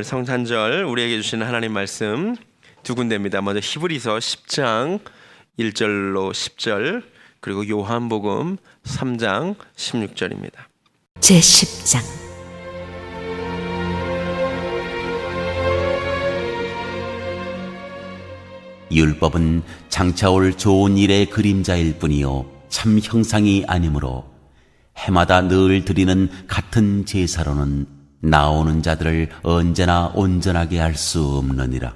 성탄절 우리에게 주시는 하나님 말씀 두 군데입니다. 먼저 히브리서 10장 1절로 10절, 그리고 요한복음 3장 16절입니다. 제10장 율법은 장차올 좋은 일의 그림자일 뿐이요 참 형상이 아니므로 해마다 늘 드리는 같은 제사로는 나오는 자들을 언제나 온전하게 할 수 없느니라.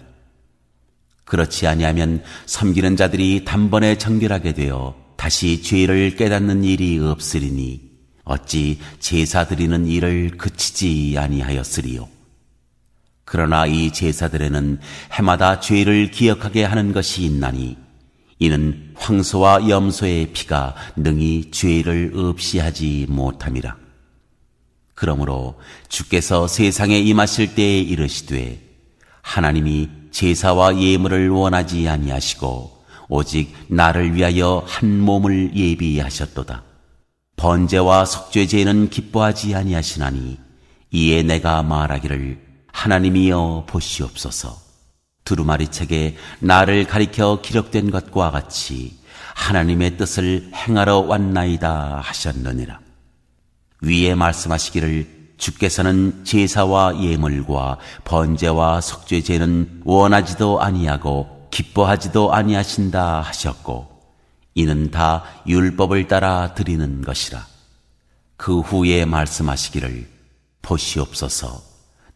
그렇지 아니하면 섬기는 자들이 단번에 정결하게 되어 다시 죄를 깨닫는 일이 없으리니 어찌 제사 드리는 일을 그치지 아니하였으리요. 그러나 이 제사들에는 해마다 죄를 기억하게 하는 것이 있나니 이는 황소와 염소의 피가 능히 죄를 없이 하지 못함이라. 그러므로 주께서 세상에 임하실 때에 이르시되 하나님이 제사와 예물을 원하지 아니하시고 오직 나를 위하여 한 몸을 예비하셨도다. 번제와 속죄제는 기뻐하지 아니하시나니 이에 내가 말하기를 하나님이여 보시옵소서. 두루마리 책에 나를 가리켜 기록된 것과 같이 하나님의 뜻을 행하러 왔나이다 하셨느니라. 위에 말씀하시기를 주께서는 제사와 예물과 번제와 속죄제는 원하지도 아니하고 기뻐하지도 아니하신다 하셨고 이는 다 율법을 따라 드리는 것이라. 그 후에 말씀하시기를 보시옵소서.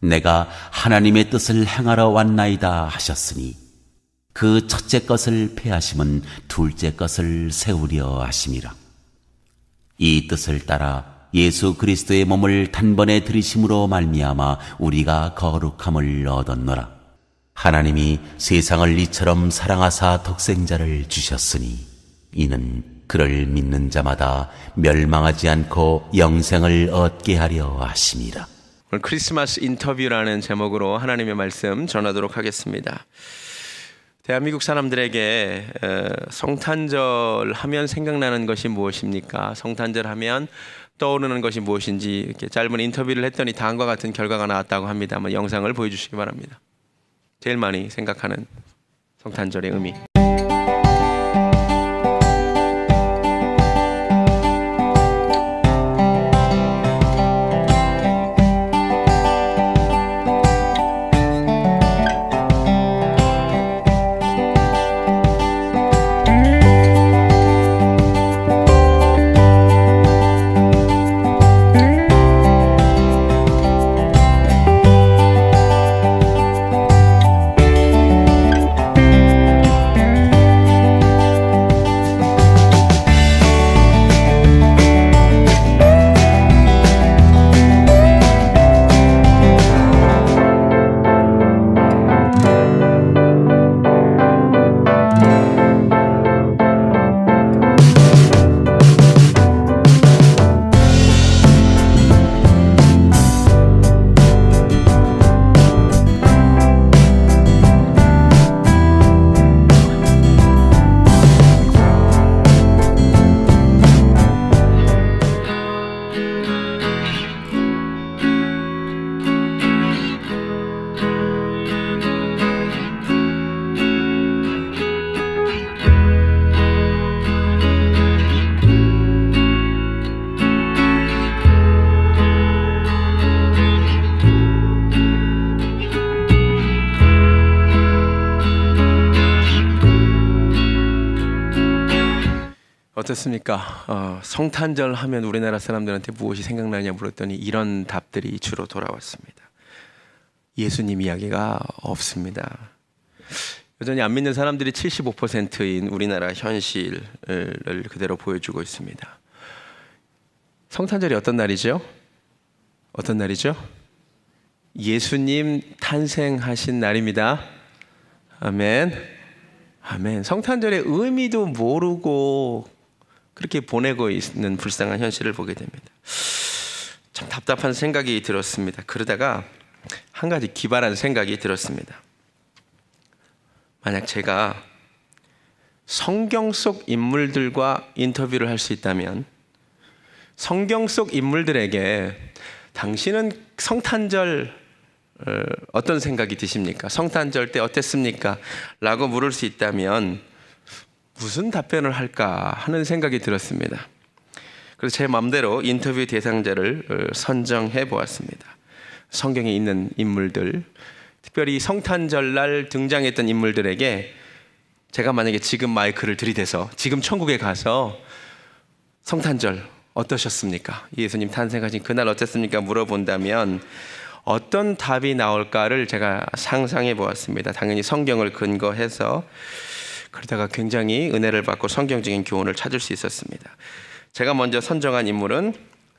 내가 하나님의 뜻을 행하러 왔나이다 하셨으니 그 첫째 것을 폐하심은 둘째 것을 세우려 하심이라. 이 뜻을 따라 예수 그리스도의 몸을 단번에 들이심으로 말미암아 우리가 거룩함을 얻었노라. 하나님이 세상을 이처럼 사랑하사 독생자를 주셨으니 이는 그를 믿는 자마다 멸망하지 않고 영생을 얻게 하려 하심이라. 오늘 크리스마스 인터뷰라는 제목으로 하나님의 말씀 전하도록 하겠습니다. 대한민국 사람들에게 성탄절 하면 생각나는 것이 무엇입니까? 성탄절 하면 떠오르는 것이 무엇인지 이렇게 짧은 인터뷰를 했더니 다음과 같은 결과가 나왔다고 합니다. 한번 영상을 보여주시기 바랍니다. 제일 많이 생각하는 성탄절의 의미. 어떻습니까? 성탄절 하면 우리나라 사람들한테 무엇이 생각나냐 물었더니 이런 답들이 주로 돌아왔습니다. 예수님 이야기가 없습니다. 여전히 안 믿는 사람들이 75%인 우리나라 현실을 그대로 보여주고 있습니다. 성탄절이 어떤 날이죠? 어떤 날이죠? 예수님 탄생하신 날입니다. 아멘. 아멘. 성탄절의 의미도 모르고 그렇게 보내고 있는 불쌍한 현실을 보게 됩니다. 참 답답한 생각이 들었습니다. 그러다가 한 가지 기발한 생각이 들었습니다. 만약 제가 성경 속 인물들과 인터뷰를 할 수 있다면 성경 속 인물들에게 당신은 성탄절 어떤 생각이 드십니까? 성탄절 때 어땠습니까? 라고 물을 수 있다면 무슨 답변을 할까 하는 생각이 들었습니다. 그래서 제 마음대로 인터뷰 대상자를 선정해 보았습니다. 성경에 있는 인물들, 특별히 성탄절 날 등장했던 인물들에게 제가 만약에 지금 마이크를 들이대서 지금 천국에 가서 성탄절 어떠셨습니까? 예수님 탄생하신 그날 어땠습니까? 물어본다면 어떤 답이 나올까를 제가 상상해 보았습니다. 당연히 성경을 근거해서. 그러다가 굉장히 은혜를 받고 성경적인 교훈을 찾을 수 있었습니다. 제가 먼저 선정한 인물은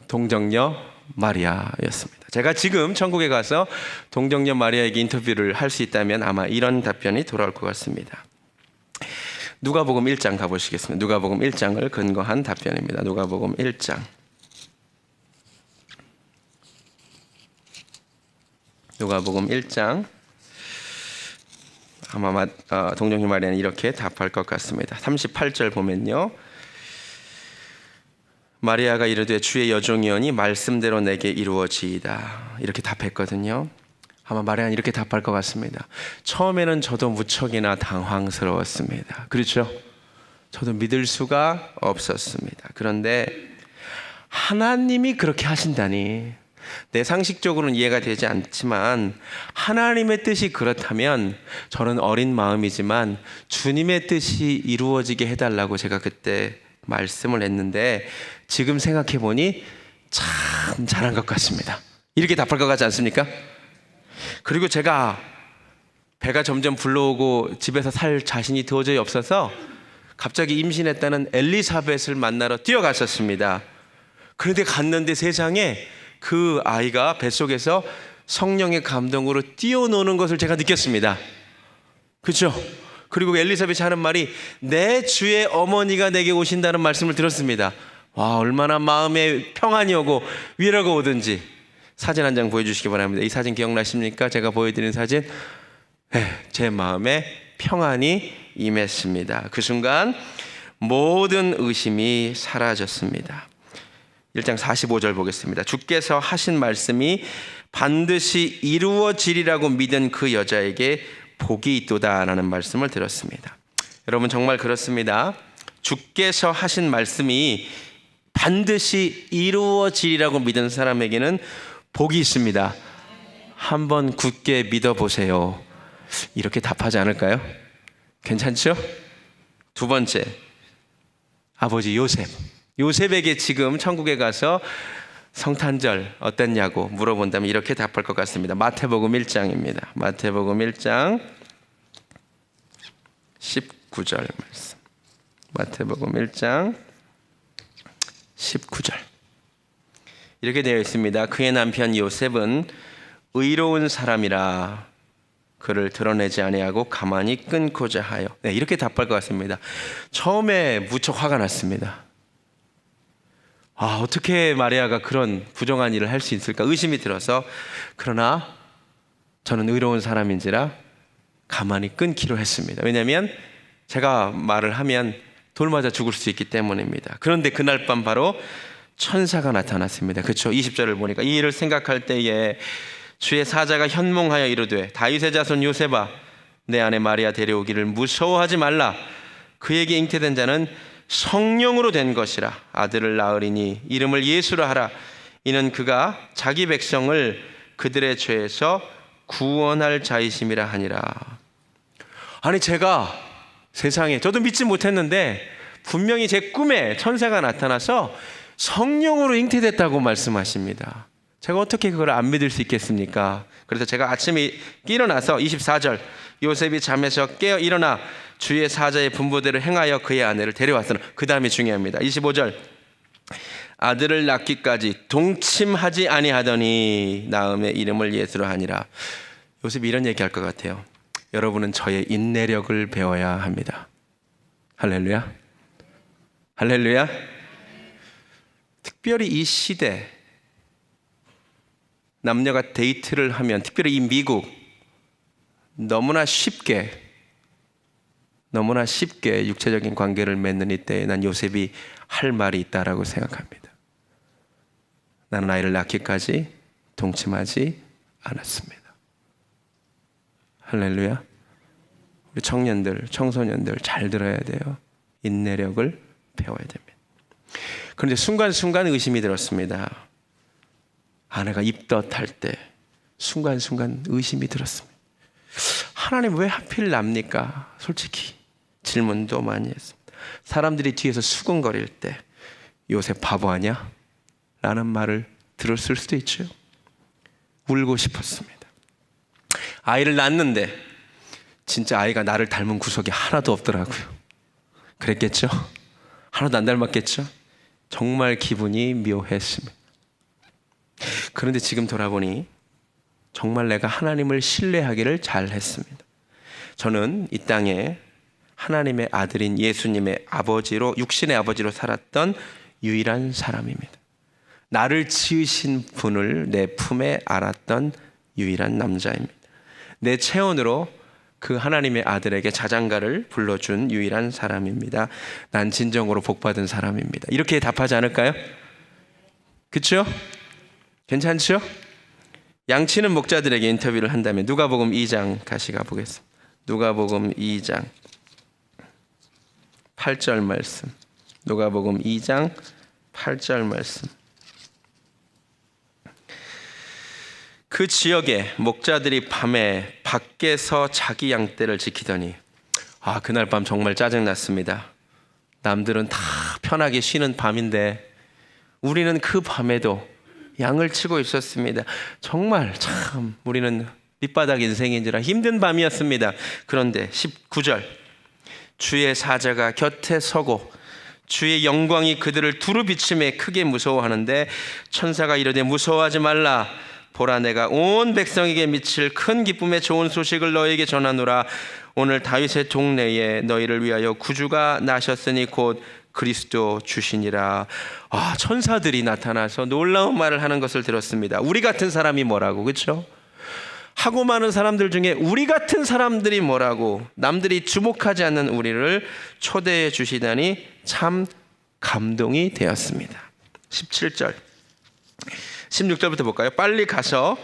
동정녀 마리아였습니다. 제가 지금 천국에 가서 동정녀 마리아에게 인터뷰를 할 수 있다면 아마 이런 답변이 돌아올 것 같습니다. 누가복음 1장 가보시겠습니다. 누가복음 1장을 근거한 답변입니다. 누가복음 1장. 누가복음 1장. 아마 동정녀 마리아는 이렇게 답할 것 같습니다. 38절 보면요. 마리아가 이르되 주의 여종이오니 말씀대로 내게 이루어지이다. 이렇게 답했거든요. 아마 마리아는 이렇게 답할 것 같습니다. 처음에는 저도 무척이나 당황스러웠습니다. 그렇죠? 저도 믿을 수가 없었습니다. 그런데 하나님이 그렇게 하신다니, 내 상식적으로는 이해가 되지 않지만 하나님의 뜻이 그렇다면 저는 어린 마음이지만 주님의 뜻이 이루어지게 해달라고 제가 그때 말씀을 했는데 지금 생각해 보니 참 잘한 것 같습니다. 이렇게 답할 것 같지 않습니까? 그리고 제가 배가 점점 불러오고 집에서 살 자신이 도저히 없어서 갑자기 임신했다는 엘리사벳을 만나러 뛰어갔었습니다. 그런데 갔는데 세상에 그 아이가 뱃속에서 성령의 감동으로 뛰어노는 것을 제가 느꼈습니다. 그렇죠? 그리고 엘리사벳이 하는 말이 내 주의 어머니가 내게 오신다는 말씀을 들었습니다. 와, 얼마나 마음에 평안이 오고 위로가 오든지. 사진 한 장 보여주시기 바랍니다. 이 사진 기억나십니까? 제가 보여드린 사진. 제 마음에 평안이 임했습니다. 그 순간 모든 의심이 사라졌습니다. 1장 45절 보겠습니다. 주께서 하신 말씀이 반드시 이루어지리라고 믿은 그 여자에게 복이 있도다 라는 말씀을 들었습니다. 여러분 정말 그렇습니다. 주께서 하신 말씀이 반드시 이루어지리라고 믿은 사람에게는 복이 있습니다. 한번 굳게 믿어보세요. 이렇게 답하지 않을까요? 괜찮죠? 두 번째, 아버지 요셉. 요셉에게 지금 천국에 가서 성탄절 어땠냐고 물어본다면 이렇게 답할 것 같습니다. 마태복음 1장입니다. 마태복음 1장 19절 말씀. 마태복음 1장 19절. 이렇게 되어 있습니다. 그의 남편 요셉은 의로운 사람이라 그를 드러내지 아니하고 가만히 끊고자 하여. 네, 이렇게 답할 것 같습니다. 처음에 무척 화가 났습니다. 어떻게 마리아가 그런 부정한 일을 할 수 있을까 의심이 들어서, 그러나 저는 의로운 사람인지라 가만히 끊기로 했습니다. 왜냐하면 제가 말을 하면 돌 맞아 죽을 수 있기 때문입니다. 그런데 그날 밤 바로 천사가 나타났습니다. 그렇죠? 20절을 보니까 이 일을 생각할 때에 주의 사자가 현몽하여 이르되 다윗의 자손 요셉아 내 아내 마리아 데려오기를 무서워하지 말라. 그에게 잉태된 자는 성령으로 된 것이라. 아들을 낳으리니 이름을 예수라 하라. 이는 그가 자기 백성을 그들의 죄에서 구원할 자이심이라 하니라. 아니 제가 세상에 저도 믿지 못했는데 분명히 제 꿈에 천사가 나타나서 성령으로 잉태됐다고 말씀하십니다. 제가 어떻게 그걸 안 믿을 수 있겠습니까? 그래서 제가 아침에 일어나서 24절 요셉이 잠에서 깨어 일어나 주의 사자의 분부대로 행하여 그의 아내를 데려왔으나, 그 다음이 중요합니다. 25절 아들을 낳기까지 동침하지 아니하더니 낳음의 이름을 예수로 하니라. 요셉이 이런 얘기할 것 같아요. 여러분은 저의 인내력을 배워야 합니다. 할렐루야. 할렐루야. 특별히 이 시대 남녀가 데이트를 하면, 특별히 이 미국 너무나 쉽게 육체적인 관계를 맺는 이때에 난 요셉이 할 말이 있다라고 생각합니다. 나는 아이를 낳기까지 동침하지 않았습니다. 할렐루야. 우리 청년들, 청소년들 잘 들어야 돼요. 인내력을 배워야 됩니다. 그런데 순간순간 의심이 들었습니다. 아내가 입덧할 때 순간순간 의심이 들었습니다. 하나님 왜 하필 납니까? 솔직히 질문도 많이 했습니다. 사람들이 뒤에서 수근거릴 때 요셉 바보 아니야? 라는 말을 들었을 수도 있죠. 울고 싶었습니다. 아이를 낳았는데 진짜 아이가 나를 닮은 구석이 하나도 없더라고요. 그랬겠죠? 하나도 안 닮았겠죠? 정말 기분이 묘했습니다. 그런데 지금 돌아보니 정말 내가 하나님을 신뢰하기를 잘했습니다. 저는 이 땅에 하나님의 아들인 예수님의 아버지로, 육신의 아버지로 살았던 유일한 사람입니다. 나를 지으신 분을 내 품에 안았던 유일한 남자입니다. 내 체온으로 그 하나님의 아들에게 자장가를 불러준 유일한 사람입니다. 난 진정으로 복받은 사람입니다. 이렇게 답하지 않을까요? 그렇죠? 괜찮죠? 양치는 목자들에게 인터뷰를 한다면 누가복음 2장 다시 가보겠습니다. 누가복음 2장 8절 말씀. 누가복음 2장 8절 말씀. 그 지역에 목자들이 밤에 밖에서 자기 양떼를 지키더니 그날 밤 정말 짜증났습니다. 남들은 다 편하게 쉬는 밤인데 우리는 그 밤에도 양을 치고 있었습니다. 정말 참 우리는 밑바닥 인생인지라 힘든 밤이었습니다. 그런데 19절 주의 사자가 곁에 서고 주의 영광이 그들을 두루 비침에 크게 무서워하는데 천사가 이르되 무서워하지 말라. 보라 내가 온 백성에게 미칠 큰 기쁨의 좋은 소식을 너에게 전하노라. 오늘 다윗의 동네에 너희를 위하여 구주가 나셨으니 곧 그리스도 주시니라. 천사들이 나타나서 놀라운 말을 하는 것을 들었습니다. 우리 같은 사람이 뭐라고, 그렇죠? 하고 많은 사람들 중에 우리 같은 사람들이 뭐라고, 남들이 주목하지 않는 우리를 초대해 주시다니 참 감동이 되었습니다. 17절 16절부터 볼까요? 빨리 가서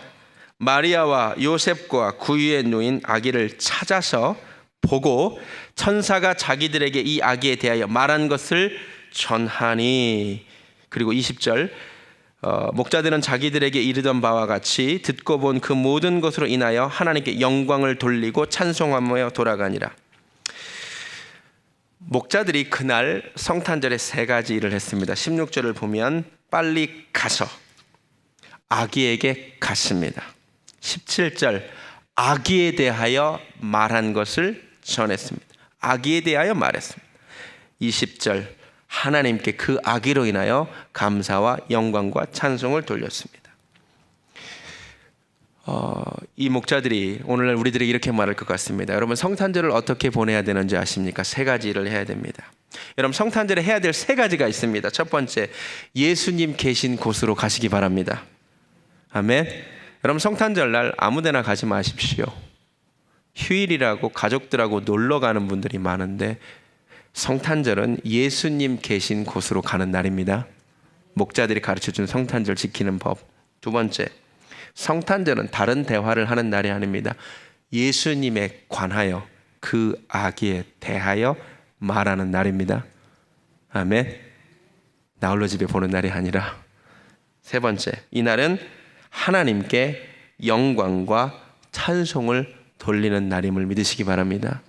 마리아와 요셉과 구유에 누인 아기를 찾아서 보고 천사가 자기들에게 이 아기에 대하여 말한 것을 전하니. 그리고 20절 목자들은 자기들에게 이르던 바와 같이 듣고 본 그 모든 것으로 인하여 하나님께 영광을 돌리고 찬송하며 돌아가니라. 목자들이 그날 성탄절에 세 가지 일을 했습니다. 16절을 보면 빨리 가서 아기에게 갔습니다. 17절 아기에 대하여 말한 것을 전했습니다. 아기에 대하여 말했습니다. 20절 하나님께 그 아기로 인하여 감사와 영광과 찬송을 돌렸습니다. 이 목자들이 오늘날 우리들에게 이렇게 말할 것 같습니다. 여러분 성탄절을 어떻게 보내야 되는지 아십니까? 세 가지 일을 해야 됩니다. 여러분 성탄절에 해야 될 세 가지가 있습니다. 첫 번째, 예수님 계신 곳으로 가시기 바랍니다. 아멘. 여러분 성탄절 날 아무데나 가지 마십시오. 휴일이라고 가족들하고 놀러 가는 분들이 많은데 성탄절은 예수님 계신 곳으로 가는 날입니다. 목자들이 가르쳐준 성탄절 지키는 법. 두 번째, 성탄절은 다른 대화를 하는 날이 아닙니다. 예수님에 관하여 그 아기에 대하여 말하는 날입니다. 아멘. 나홀로 집에 보는 날이 아니라. 세 번째, 이날은 하나님께 영광과 찬송을 돌리는 날임을 믿으시기 바랍니다.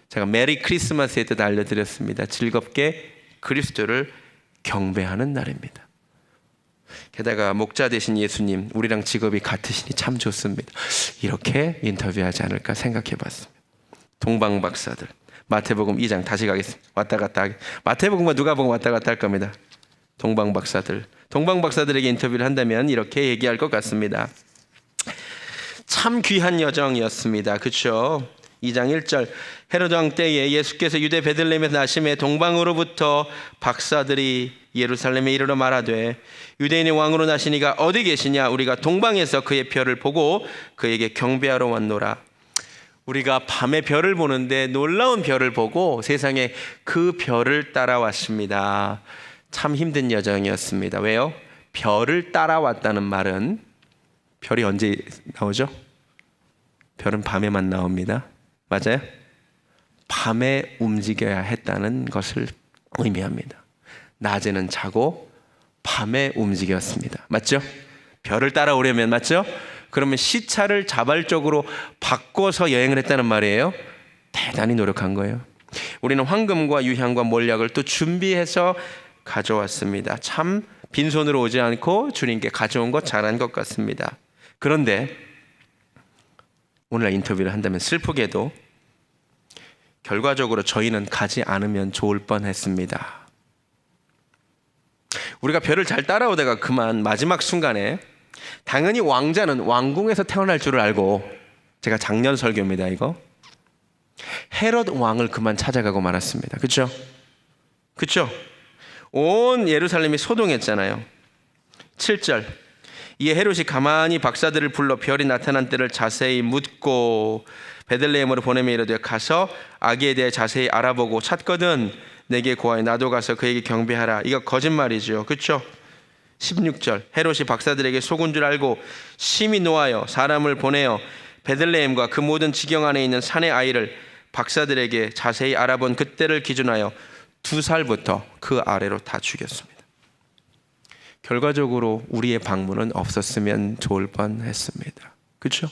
제가 메리 크리스마스의 뜻 알려드렸습니다. 즐겁게 그리스도를 경배하는 날입니다. 게다가 목자 되신 예수님, 우리랑 직업이 같으시니 참 좋습니다. 이렇게 인터뷰하지 않을까 생각해봤습니다. 동방박사들, 마태복음 2장 다시 가겠습니다. 왔다 갔다 하게. 마태복음과 누가복음 왔다 갔다 할 겁니다. 동방박사들에게 인터뷰를 한다면 이렇게 얘기할 것 같습니다. 참 귀한 여정이었습니다. 그렇죠? 2장 1절 헤로드 왕 때에 예수께서 유대 베들레헴에서 나심에 동방으로부터 박사들이 예루살렘에 이르러 말하되 유대인의 왕으로 나시니가 어디 계시냐? 우리가 동방에서 그의 별을 보고 그에게 경배하러 왔노라. 우리가 밤에 별을 보는데 놀라운 별을 보고 세상에 그 별을 따라왔습니다. 참 힘든 여정이었습니다. 왜요? 별을 따라왔다는 말은 별이 언제 나오죠? 별은 밤에만 나옵니다. 맞아요? 밤에 움직여야 했다는 것을 의미합니다. 낮에는 자고 밤에 움직였습니다. 맞죠? 별을 따라오려면, 맞죠? 그러면 시차를 자발적으로 바꿔서 여행을 했다는 말이에요. 대단히 노력한 거예요. 우리는 황금과 유향과 몰약을 또 준비해서 가져왔습니다. 참 빈손으로 오지 않고 주님께 가져온 것 잘한 것 같습니다. 그런데 오늘 인터뷰를 한다면 슬프게도 결과적으로 저희는 가지 않으면 좋을 뻔했습니다. 우리가 별을 잘 따라오다가 그만 마지막 순간에 당연히 왕자는 왕궁에서 태어날 줄을 알고, 제가 작년 설교입니다 이거, 헤롯 왕을 그만 찾아가고 말았습니다. 그렇죠? 그렇죠? 온 예루살렘이 소동했잖아요. 7절, 이에 헤롯이 가만히 박사들을 불러 별이 나타난 때를 자세히 묻고 베들레헴으로 보내며 이르되 가서 아기에 대해 자세히 알아보고 찾거든 내게 고하여 나도 가서 그에게 경배하라. 이거 거짓말이죠. 그렇죠? 16절, 헤롯이 박사들에게 속은 줄 알고 심히 노하여 사람을 보내어 베들레헴과 그 모든 지경 안에 있는 산의 아이를 박사들에게 자세히 알아본 그때를 기준하여 2살부터 그 아래로 다 죽였습니다. 결과적으로 우리의 방문은 없었으면 좋을 뻔했습니다. 그렇죠?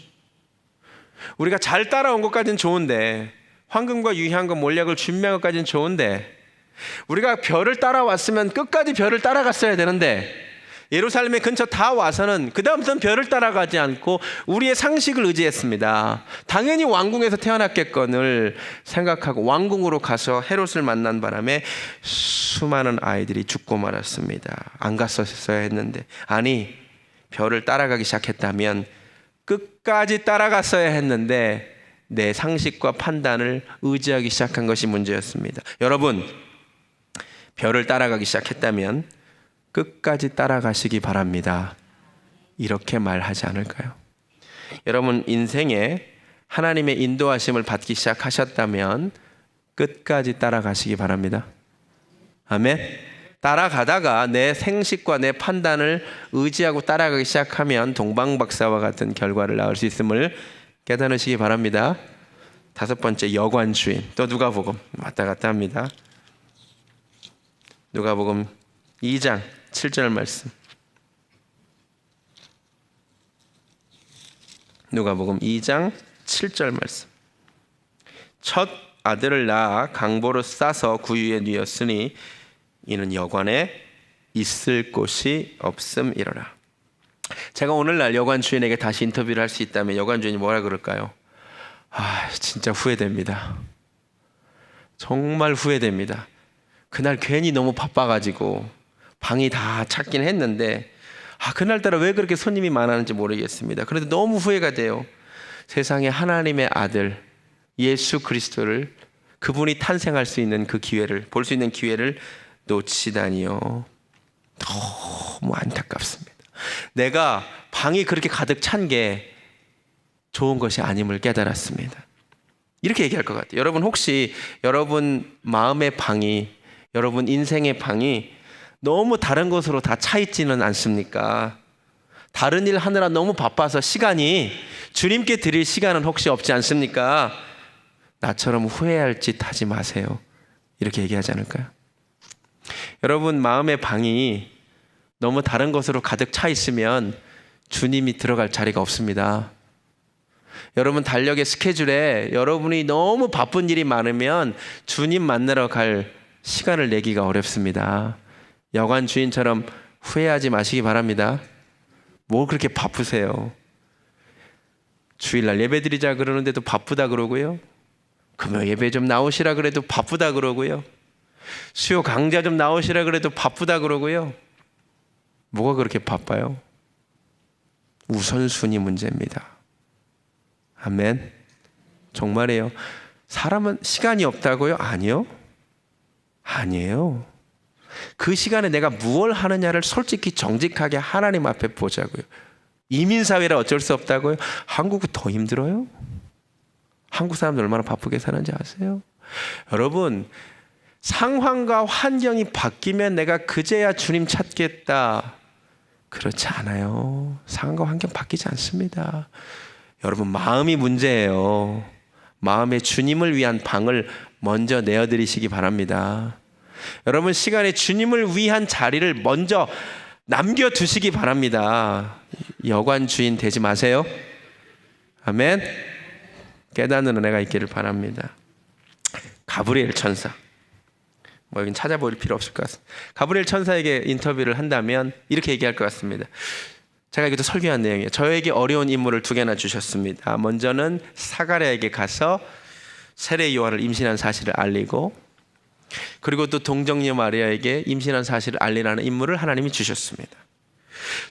우리가 잘 따라온 것까지는 좋은데, 황금과 유향과 몰약을 준비한 것까지는 좋은데, 우리가 별을 따라왔으면 끝까지 별을 따라갔어야 되는데, 예루살렘의 근처 다 와서는 그 다음부터는 별을 따라가지 않고 우리의 상식을 의지했습니다. 당연히 왕궁에서 태어났겠건을 생각하고 왕궁으로 가서 헤롯을 만난 바람에 수많은 아이들이 죽고 말았습니다. 안 갔었어야 했는데, 아니 별을 따라가기 시작했다면 끝까지 따라갔어야 했는데 내 상식과 판단을 의지하기 시작한 것이 문제였습니다. 여러분, 별을 따라가기 시작했다면 끝까지 따라가시기 바랍니다. 이렇게 말하지 않을까요? 여러분 인생에 하나님의 인도하심을 받기 시작하셨다면 끝까지 따라가시기 바랍니다. 아멘. 따라가다가 내 생식과 내 판단을 의지하고 따라가기 시작하면 동방박사와 같은 결과를 낳을 수 있음을 깨달으시기 바랍니다. 5번째, 여관주인. 또 누가복음 왔다 갔다 합니다. 누가복음 2장 7절 말씀. 누가복음 2장 7절 말씀. 첫 아들을 낳아 강보로 싸서 구유에 뉘었으니 이는 여관에 있을 곳이 없음이로라. 제가 오늘날 여관 주인에게 다시 인터뷰를 할 수 있다면 여관 주인이 뭐라 그럴까요? 진짜 후회됩니다. 정말 후회됩니다. 그날 괜히 너무 바빠가지고 방이 다 찾긴 했는데 그날따라 왜 그렇게 손님이 많았는지 모르겠습니다. 그런데 너무 후회가 돼요. 세상에 하나님의 아들 예수 그리스도를, 그분이 탄생할 수 있는 그 기회를, 볼 수 있는 기회를 놓치다니요. 너무 안타깝습니다. 내가 방이 그렇게 가득 찬 게 좋은 것이 아님을 깨달았습니다. 이렇게 얘기할 것 같아요. 여러분 혹시 여러분 마음의 방이, 여러분 인생의 방이 너무 다른 곳으로 다 차 있지는 않습니까? 다른 일 하느라 너무 바빠서 시간이, 주님께 드릴 시간은 혹시 없지 않습니까? 나처럼 후회할 짓 하지 마세요. 이렇게 얘기하지 않을까요? 여러분 마음의 방이 너무 다른 것으로 가득 차 있으면 주님이 들어갈 자리가 없습니다. 여러분 달력의 스케줄에 여러분이 너무 바쁜 일이 많으면 주님 만나러 갈 시간을 내기가 어렵습니다. 여관 주인처럼 후회하지 마시기 바랍니다. 뭘 그렇게 바쁘세요? 주일날 예배 드리자 그러는데도 바쁘다 그러고요. 금요 예배 좀 나오시라 그래도 바쁘다 그러고요. 수요 강좌 좀 나오시라 그래도 바쁘다 그러고요. 뭐가 그렇게 바빠요? 우선순위 문제입니다. 아멘. 정말이에요. 사람은 시간이 없다고요? 아니요. 아니에요. 그 시간에 내가 무엇을 하느냐를 솔직히 정직하게 하나님 앞에 보자고요. 이민사회라 어쩔 수 없다고요? 한국은 더 힘들어요. 한국 사람들 얼마나 바쁘게 사는지 아세요? 여러분 상황과 환경이 바뀌면 내가 그제야 주님 찾겠다, 그렇지 않아요. 상황과 환경 바뀌지 않습니다. 여러분, 마음이 문제예요. 마음에 주님을 위한 방을 먼저 내어드리시기 바랍니다. 여러분, 시간에 주님을 위한 자리를 먼저 남겨두시기 바랍니다. 여관 주인 되지 마세요. 아멘. 깨닫는 은혜가 있기를 바랍니다. 가브리엘 천사, 여긴 찾아볼 필요 없을 것 같습니다. 가브리엘 천사에게 인터뷰를 한다면 이렇게 얘기할 것 같습니다. 제가 여기도 설교한 내용이에요. 저에게 어려운 임무를 2개나 주셨습니다. 먼저는 사가랴에게 가서 세례 요한을 임신한 사실을 알리고, 그리고 또 동정녀 마리아에게 임신한 사실을 알리라는 임무를 하나님이 주셨습니다.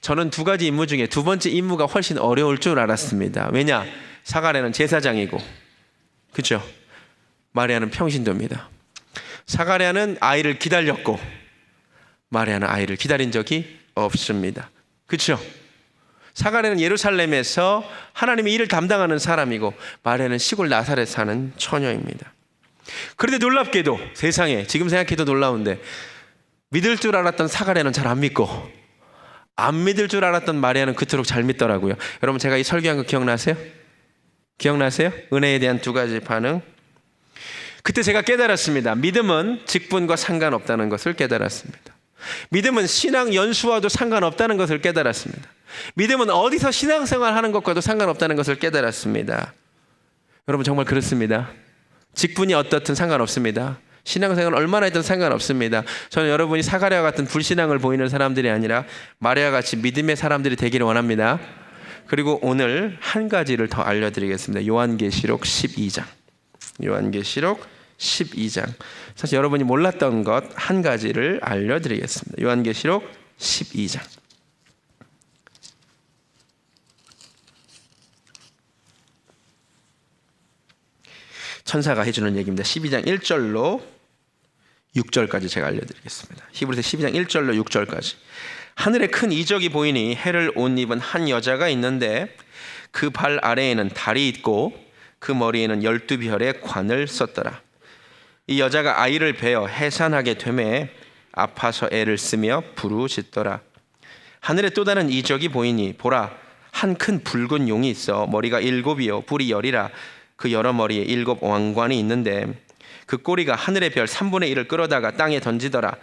저는 2가지 임무 중에 2번째 임무가 훨씬 어려울 줄 알았습니다. 왜냐? 사가랴는 제사장이고, 그렇죠? 마리아는 평신도입니다. 사가랴는 아이를 기다렸고 마리아는 아이를 기다린 적이 없습니다. 그렇죠? 사가랴는 예루살렘에서 하나님의 일을 담당하는 사람이고 마리아는 시골 나사렛 사는 처녀입니다. 그런데 놀랍게도, 세상에 지금 생각해도 놀라운데, 믿을 줄 알았던 사가랴는 잘 안 믿고 안 믿을 줄 알았던 마리아는 그토록 잘 믿더라고요. 여러분, 제가 이 설교한 거 기억나세요? 기억나세요? 은혜에 대한 2가지 반응. 그때 제가 깨달았습니다. 믿음은 직분과 상관없다는 것을 깨달았습니다. 믿음은 신앙 연수와도 상관없다는 것을 깨달았습니다. 믿음은 어디서 신앙생활 하는 것과도 상관없다는 것을 깨달았습니다. 여러분, 정말 그렇습니다. 직분이 어떻든 상관없습니다. 신앙생활 얼마나 했든 상관없습니다. 저는 여러분이 사가랴와 같은 불신앙을 보이는 사람들이 아니라 마리아와 같이 믿음의 사람들이 되기를 원합니다. 그리고 오늘 한 가지를 더 알려드리겠습니다. 요한계시록 12장. 요한계시록 12장. 사실 여러분이 몰랐던 것 한 가지를 알려드리겠습니다. 요한계시록 12장. 천사가 해주는 얘기입니다. 12장 1절로 6절까지 제가 알려드리겠습니다. 히브리서 12장 1절로 6절까지. 하늘에 큰 이적이 보이니 해를 옷 입은 한 여자가 있는데 그 발 아래에는 달이 있고 그 머리에는 12별의 관을 썼더라. 이 여자가 아이를 베어 해산하게 되매 아파서 애를 쓰며 부르짖더라. 하늘에 또 다른 이적이 보이니 보라, 한 큰 붉은 용이 있어 머리가 7이요 뿔이 10이라. 그 여러 머리에 7 왕관이 있는데 그 꼬리가 하늘의 별 3분의 1을 끌어다가 땅에 던지더라.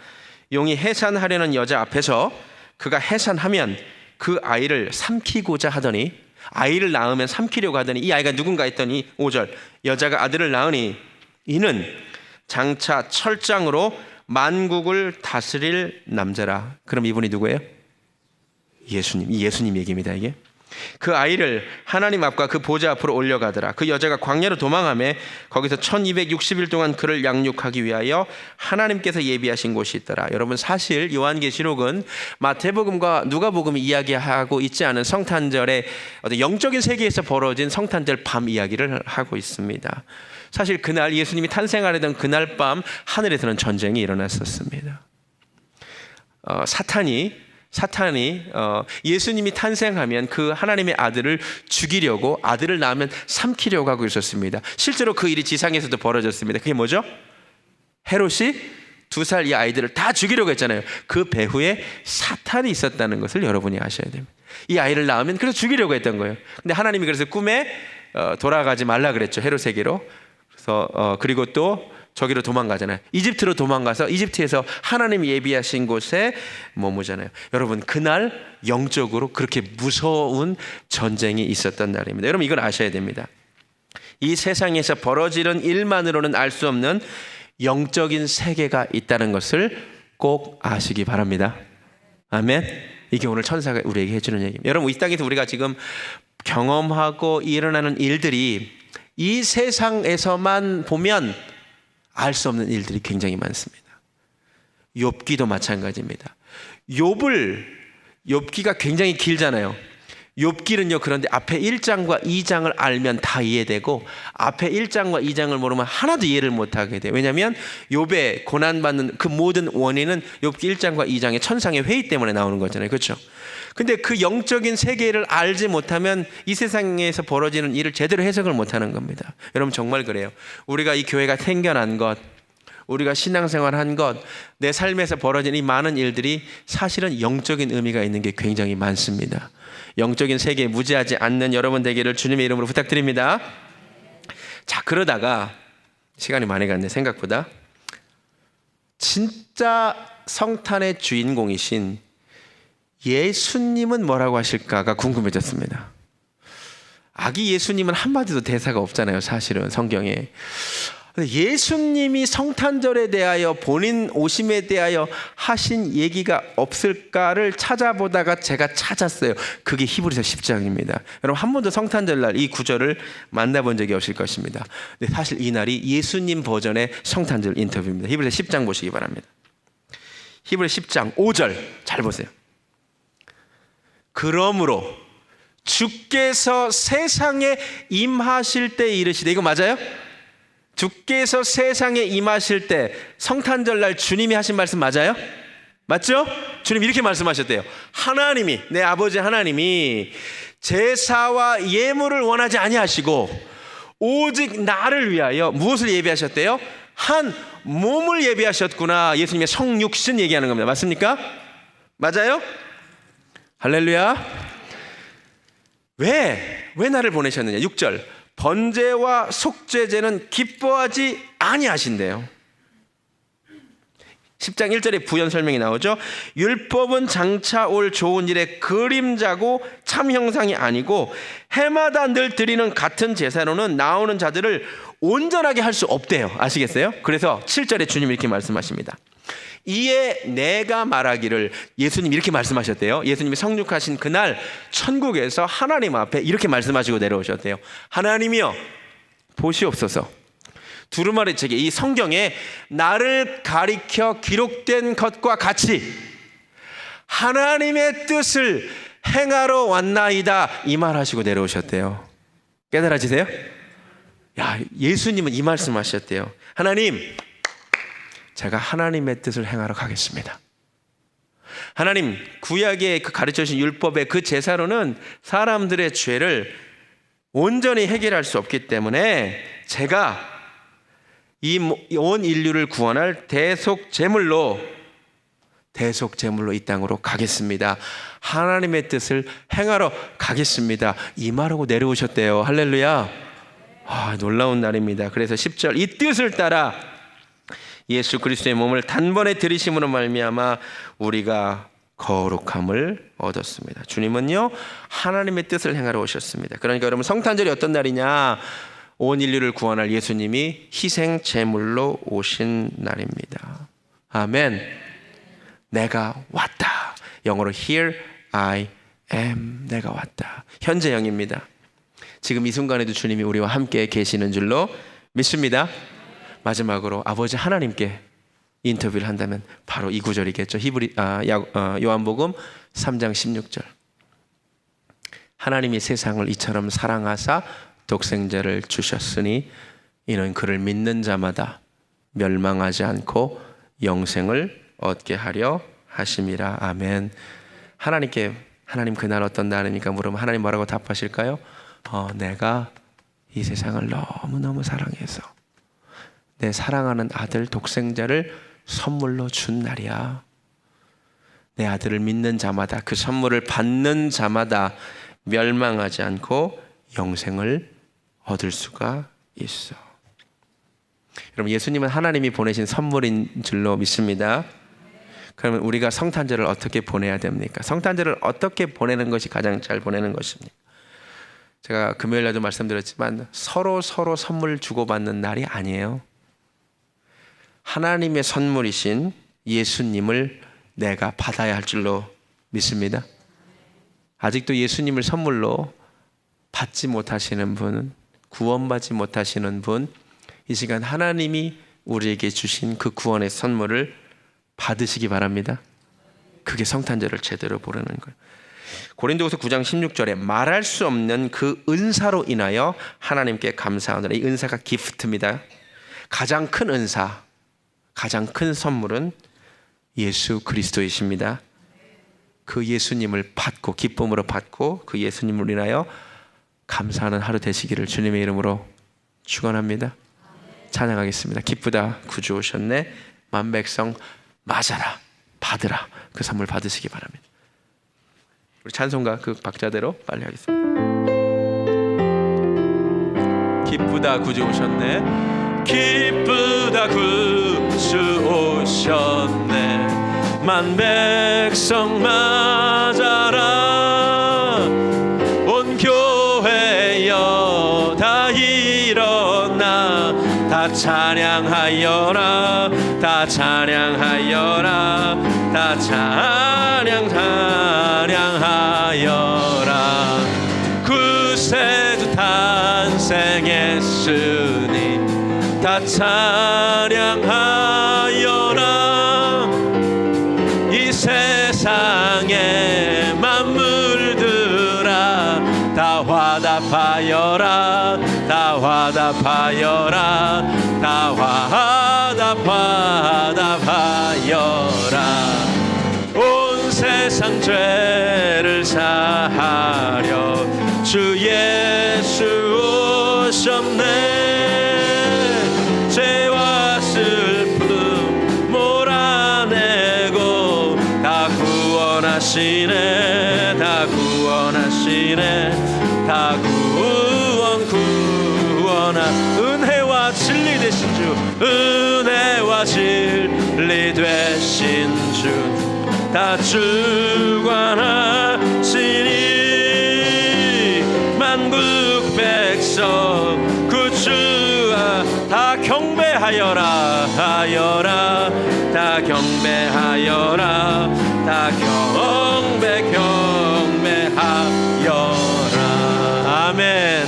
용이 해산하려는 여자 앞에서 그가 해산하면 그 아이를 삼키고자 하더니, 아이를 낳으면 삼키려고 하더니 이 아이가 누군가 했더니 5절, 여자가 아들을 낳으니 이는 장차 철장으로 만국을 다스릴 남자라. 그럼 이분이 누구예요? 예수님. 이 예수님 얘기입니다. 이게 그 아이를 하나님 앞과 그 보좌 앞으로 올려가더라. 그 여자가 광야로 도망하며 거기서 1260일 동안 그를 양육하기 위하여 하나님께서 예비하신 곳이 있더라. 여러분, 사실 요한계시록은 마태복음과 누가복음이 이야기하고 있지 않은 성탄절의 어떤 영적인 세계에서 벌어진 성탄절 밤 이야기를 하고 있습니다. 사실 그날 예수님이 탄생하려던 그날 밤 하늘에서는 전쟁이 일어났었습니다. 사탄이 예수님이 탄생하면 그 하나님의 아들을 죽이려고, 아들을 낳으면 삼키려고 하고 있었습니다. 실제로 그 일이 지상에서도 벌어졌습니다. 그게 뭐죠? 헤롯이 2살 이 아이들을 다 죽이려고 했잖아요. 그 배후에 사탄이 있었다는 것을 여러분이 아셔야 됩니다. 이 아이를 낳으면 그래서 죽이려고 했던 거예요. 근데 하나님이 그래서 꿈에 돌아가지 말라 그랬죠. 헤롯에게로. 그래서 그리고 또 저기로 도망가잖아요. 이집트로 도망가서 이집트에서 하나님이 예비하신 곳에 머무잖아요. 여러분, 그날 영적으로 그렇게 무서운 전쟁이 있었던 날입니다. 여러분, 이걸 아셔야 됩니다. 이 세상에서 벌어지는 일만으로는 알 수 없는 영적인 세계가 있다는 것을 꼭 아시기 바랍니다. 아멘. 이게 오늘 천사가 우리에게 해주는 얘기입니다. 여러분, 이 땅에서 우리가 지금 경험하고 일어나는 일들이 이 세상에서만 보면 알 수 없는 일들이 굉장히 많습니다. 욥기도 마찬가지입니다. 욥기가 굉장히 길잖아요. 욥기는요, 그런데 앞에 1장과 2장을 알면 다 이해되고 앞에 1장과 2장을 모르면 하나도 이해를 못하게 돼요. 왜냐하면 욥의 고난받는 그 모든 원인은 욥기 1장과 2장의 천상의 회의 때문에 나오는 거잖아요. 그렇죠? 근데 그 영적인 세계를 알지 못하면 이 세상에서 벌어지는 일을 제대로 해석을 못하는 겁니다. 여러분, 정말 그래요. 우리가 이 교회가 생겨난 것, 우리가 신앙생활 한 것, 내 삶에서 벌어진 이 많은 일들이 사실은 영적인 의미가 있는 게 굉장히 많습니다. 영적인 세계에 무지하지 않는 여러분 되기를 주님의 이름으로 부탁드립니다. 자, 그러다가 시간이 많이 갔네, 생각보다. 진짜 성탄의 주인공이신 예수님은 뭐라고 하실까가 궁금해졌습니다. 아기 예수님은 한마디도 대사가 없잖아요, 사실은 성경에. 예수님이 성탄절에 대하여 본인 오심에 대하여 하신 얘기가 없을까를 찾아보다가 제가 찾았어요. 그게 히브리서 10장입니다. 여러분 한 번도 성탄절날 이 구절을 만나본 적이 없을 것입니다. 근데 사실 이 날이 예수님 버전의 성탄절 인터뷰입니다. 히브리서 10장 보시기 바랍니다. 히브리서 10장 5절 잘 보세요. 그러므로 주께서 세상에 임하실 때 이르시되, 이거 맞아요? 주께서 세상에 임하실 때, 성탄절날 주님이 하신 말씀 맞아요? 맞죠? 주님 이렇게 말씀하셨대요. 하나님이, 내 아버지 하나님이 제사와 예물을 원하지 아니하시고 오직 나를 위하여 무엇을 예비하셨대요? 한 몸을 예비하셨구나. 예수님의 성육신 얘기하는 겁니다. 맞습니까? 맞아요? 할렐루야. 왜 나를 보내셨느냐? 6절. 번제와 속죄제는 기뻐하지 아니하신대요. 10장 1절에 부연 설명이 나오죠. 율법은 장차 올 좋은 일의 그림자고 참 형상이 아니고 해마다 늘 드리는 같은 제사로는 나오는 자들을 온전하게 할 수 없대요. 아시겠어요? 그래서 7절에 주님이 이렇게 말씀하십니다. 이에 내가 말하기를, 예수님이 이렇게 말씀하셨대요. 예수님이 성육하신 그날 천국에서 하나님 앞에 이렇게 말씀하시고 내려오셨대요. 하나님이여 보시옵소서. 두루마리 책에, 이 성경에 나를 가리켜 기록된 것과 같이 하나님의 뜻을 행하러 왔나이다, 이 말하시고 내려오셨대요. 깨달아지세요? 야, 예수님은 이 말씀하셨대요. 하나님, 제가 하나님의 뜻을 행하러 가겠습니다. 하나님, 구약에 그 가르쳐 주신 율법의 그 제사로는 사람들의 죄를 온전히 해결할 수 없기 때문에 제가 이 온 인류를 구원할 대속 제물로 이 땅으로 가겠습니다. 하나님의 뜻을 행하러 가겠습니다. 이 말하고 내려오셨대요. 할렐루야. 놀라운 날입니다. 그래서 10절, 이 뜻을 따라 예수 그리스도의 몸을 단번에 들이심으로 말미암아 우리가 거룩함을 얻었습니다. 주님은요, 하나님의 뜻을 행하러 오셨습니다. 그러니까 여러분, 성탄절이 어떤 날이냐? 온 인류를 구원할 예수님이 희생 제물로 오신 날입니다. 아멘. 내가 왔다. 영어로 Here I am. 내가 왔다. 현재형입니다. 지금 이 순간에도 주님이 우리와 함께 계시는 줄로 믿습니다. 마지막으로 아버지 하나님께 인터뷰를 한다면 바로 이 구절이겠죠. 요한복음 3장 16절. 하나님이 세상을 이처럼 사랑하사 독생자를 주셨으니 이는 그를 믿는 자마다 멸망하지 않고 영생을 얻게 하려 하심이라. 아멘. 하나님 그날 어떤 날입니까? 물으면 하나님 뭐라고 답하실까요? 내가 이 세상을 너무너무 사랑해서 내 사랑하는 아들 독생자를 선물로 준 날이야. 내 아들을 믿는 자마다, 그 선물을 받는 자마다 멸망하지 않고 영생을 얻을 수가 있어. 여러분, 예수님은 하나님이 보내신 선물인 줄로 믿습니다. 그러면 우리가 성탄절을 어떻게 보내야 됩니까? 성탄절을 어떻게 보내는 것이 가장 잘 보내는 것입니까? 제가 금요일 날도 말씀드렸지만 서로 선물 주고받는 날이 아니에요. 하나님의 선물이신 예수님을 내가 받아야 할 줄로 믿습니다. 아직도 예수님을 선물로 받지 못하시는 분, 구원받지 못하시는 분, 이 시간 하나님이 우리에게 주신 그 구원의 선물을 받으시기 바랍니다. 그게 성탄절을 제대로 보내는 거예요. 고린도후서 9장 16절에 말할 수 없는 그 은사로 인하여 하나님께 감사하노라. 이 은사가 기프트입니다. 가장 큰 은사, 가장 큰 선물은 예수 그리스도이십니다. 그 예수님을 받고 기쁨으로 받고 그 예수님을 인하여 감사하는 하루 되시기를 주님의 이름으로 축원합니다. 찬양하겠습니다. 기쁘다 구주 오셨네. 만백성 맞아라 받으라. 그 선물 받으시기 바랍니다. 우리 찬송가 그 박자대로 빨리 하겠습니다. 기쁘다 구주 오셨네. 기쁘다 구주 오셨네. 만백성 맞아라. 온 교회여 다 일어나 다 찬양하여라. 다 찬양하여라. 다 찬양하여라. 구세주 탄생했으니 다 찬양하여라. 이 세상의 만물들아 다 화답하여라. 다 화답하여라. 다 화답하여라. 온 세상 죄를 사하려 주 예수 오셨네. 죄와 슬픔 몰아내고 다 구원하시네. 다 구원하시네. 다 구원하 은혜와 진리 되신 주. 은혜와 진리 되신 주 다 주관하시니 만국 백성 구주아 다 경배하여라. 하여라. 다 경배하여라. 다 경배하여라. 아멘.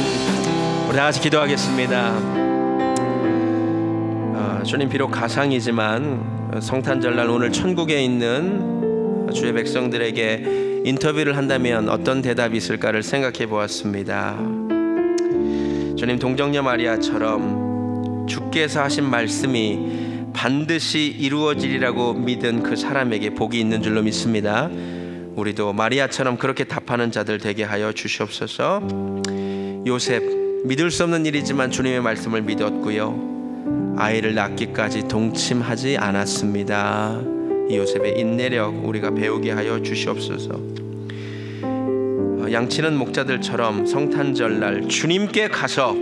우리 다 같이 기도하겠습니다. 주님 비록 가상이지만 성탄절날 오늘 천국에 있는 주의 백성들에게 인터뷰를 한다면 어떤 대답이 있을까를 생각해 보았습니다. 주님 동정녀 마리아처럼 주께서 하신 말씀이 반드시 이루어지리라고 믿은 그 사람에게 복이 있는 줄로 믿습니다. 우리도 마리아처럼 그렇게 답하는 자들 되게 하여 주시옵소서. 요셉 믿을 수 없는 일이지만 주님의 말씀을 믿었고요. 아이를 낳기까지 동침하지 않았습니다. 이 요셉의 인내력 우리가 배우게 하여 주시옵소서. 양치는 목자들처럼 성탄절날 주님께 가서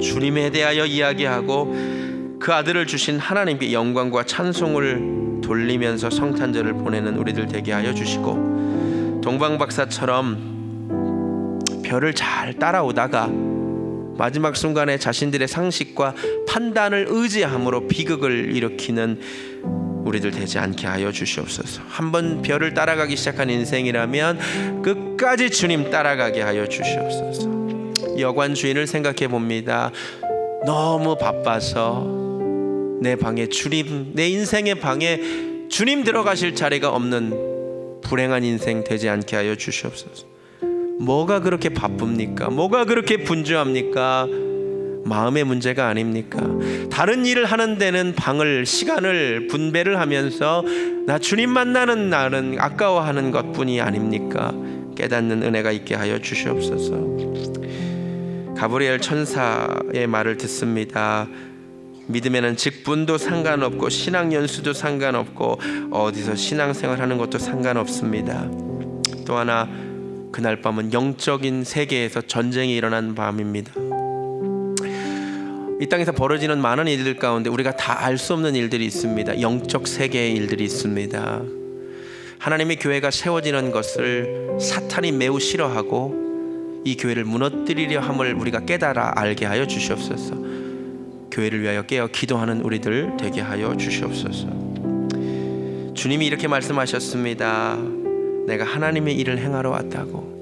주님에 대하여 이야기하고 그 아들을 주신 하나님께 영광과 찬송을 돌리면서 성탄절을 보내는 우리들 되게 하여 주시고, 동방박사처럼 별을 잘 따라오다가 마지막 순간에 자신들의 상식과 판단을 의지함으로 비극을 일으키는 우리들 되지 않게 하여 주시옵소서. 한번 별을 따라가기 시작한 인생이라면 끝까지 주님 따라가게 하여 주시옵소서. 여관 주인을 생각해 봅니다. 너무 바빠서 내 방에 주님, 내 인생의 방에 주님 들어가실 자리가 없는 불행한 인생 되지 않게 하여 주시옵소서. 뭐가 그렇게 바쁩니까? 뭐가 그렇게 분주합니까? 마음의 문제가 아닙니까? 다른 일을 하는 데는 방을, 시간을 분배를 하면서 나 주님 만나는 날은 아까워하는 것뿐이 아닙니까? 깨닫는 은혜가 있게 하여 주시옵소서. 가브리엘 천사의 말을 듣습니다. 믿음에는 직분도 상관없고 신앙 연수도 상관없고 어디서 신앙생활하는 것도 상관없습니다. 또 하나, 그날 밤은 영적인 세계에서 전쟁이 일어난 밤입니다. 이 땅에서 벌어지는 많은 일들 가운데 우리가 다 알 수 없는 일들이 있습니다. 영적 세계의 일들이 있습니다. 하나님의 교회가 세워지는 것을 사탄이 매우 싫어하고 이 교회를 무너뜨리려 함을 우리가 깨달아 알게 하여 주시옵소서. 교회를 위하여 깨어 기도하는 우리들 되게 하여 주시옵소서. 주님이 이렇게 말씀하셨습니다. 내가 하나님의 일을 행하러 왔다고,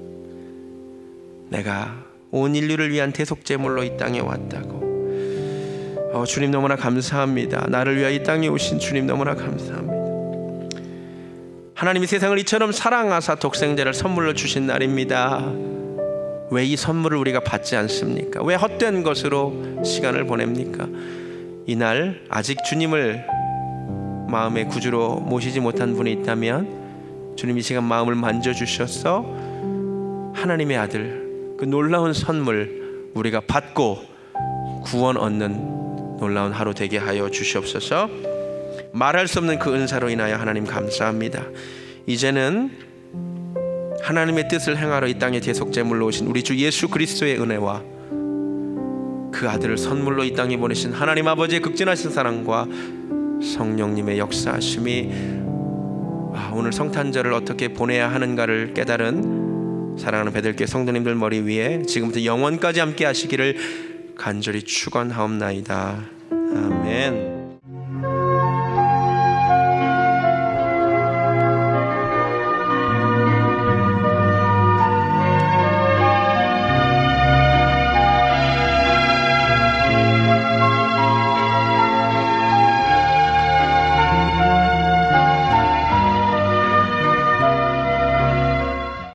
내가 온 인류를 위한 대속제물로 이 땅에 왔다고. 주님 너무나 감사합니다. 나를 위하여 이 땅에 오신 주님 너무나 감사합니다. 하나님이 세상을 이처럼 사랑하사 독생자를 선물로 주신 날입니다. 왜 이 선물을 우리가 받지 않습니까? 왜 헛된 것으로 시간을 보냅니까? 이날 아직 주님을 마음의 구주로 모시지 못한 분이 있다면 주님 이 시간 마음을 만져주셔서 하나님의 아들, 그 놀라운 선물 우리가 받고 구원 얻는 놀라운 하루 되게 하여 주시옵소서. 말할 수 없는 그 은사로 인하여 하나님 감사합니다. 이제는 하나님의 뜻을 행하러 이 땅에 대속제물로 오신 우리 주 예수 그리스도의 은혜와 그 아들을 선물로 이 땅에 보내신 하나님 아버지의 극진하신 사랑과 성령님의 역사하심이 오늘 성탄절을 어떻게 보내야 하는가를 깨달은 사랑하는 배들교 성도님들 머리 위에 지금부터 영원까지 함께 하시기를 간절히 축원하옵나이다. 아멘.